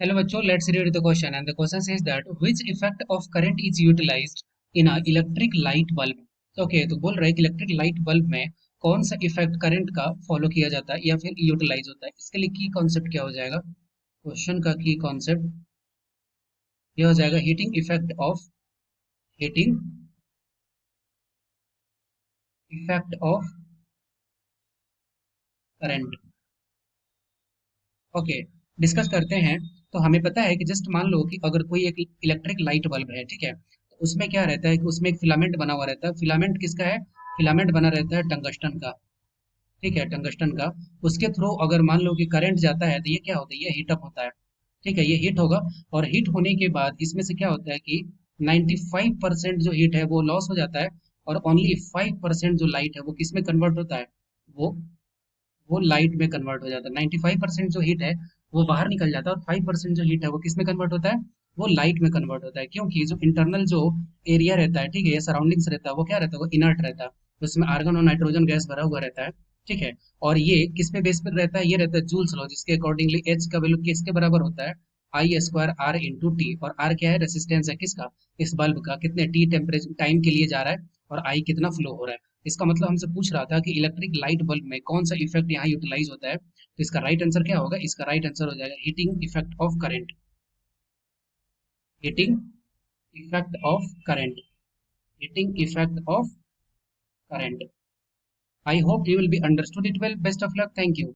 Hello बच्चों, let's read the question and the question says that which effect of current is utilized in a electric light bulb. Okay, तो बोल रहा है कि electric light bulb में कौन सा इफेक्ट करंट का फॉलो किया जाता है या फिर यूटिलाइज होता है। इसके लिए की कॉन्सेप्ट क्या हो जाएगा। क्वेश्चन का की कॉन्सेप्ट यह हो जाएगा heating effect of current. Okay, discuss करते हैं। तो हमें पता है कि जस्ट मान लो कि अगर कोई एक इलेक्ट्रिक लाइट बल्ब है, ठीक है, तो उसमें क्या रहता है कि उसमें एक फिलामेंट बना हुआ रहता है। फिलामेंट किसका है? फिलामेंट बना रहता है टंगस्टन का। ठीक है, टंगस्टन का। उसके थ्रू अगर मान लो कि करंट जाता है तो ये क्या होता है, ये हीट अप होता है। ठीक है, ये हीट होगा। और हीट होने के बाद इसमें से क्या होता है कि 95% जो हीट है वो लॉस हो जाता है। और ओनली 5% जो लाइट है वो किस में कन्वर्ट होता है, वो वो लाइट में कन्वर्ट हो जाता है। 95% जो हीट है वो बाहर निकल जाता है और 5% जो हीट है वो किस में कन्वर्ट होता है, वो लाइट में कन्वर्ट होता है। क्योंकि जो इंटरनल जो एरिया रहता है, ठीक है, ये सराउंडिंग्स रहता है, वो क्या रहता है, वो इनर्ट रहता है। उसमें आर्गन और नाइट्रोजन गैस भरा हुआ रहता है। ठीक है। और ये किस पे बेस पर रहता है, ये रहता है जूल्स लॉ, जिसके अकॉर्डिंगली एच का वैल्यू किसके बराबर होता है, आई स्क्वायर आर इंटू टी। और आर क्या है, रेसिस्टेंस है किसका, इस बल्ब का, कितने टी टेम्परेचर टाइम के लिए जा रहा है, और आई कितना फ्लो हो रहा है। इसका मतलब हमसे पूछ रहा था कि इलेक्ट्रिक लाइट बल्ब में कौन सा इफेक्ट यहाँ यूटिलाइज होता है। तो इसका राइट आंसर क्या होगा, इसका राइट आंसर हो जाएगा heating effect of current. Heating effect of current. Heating effect of current. I hope you will be understood it well. Best of luck, thank you.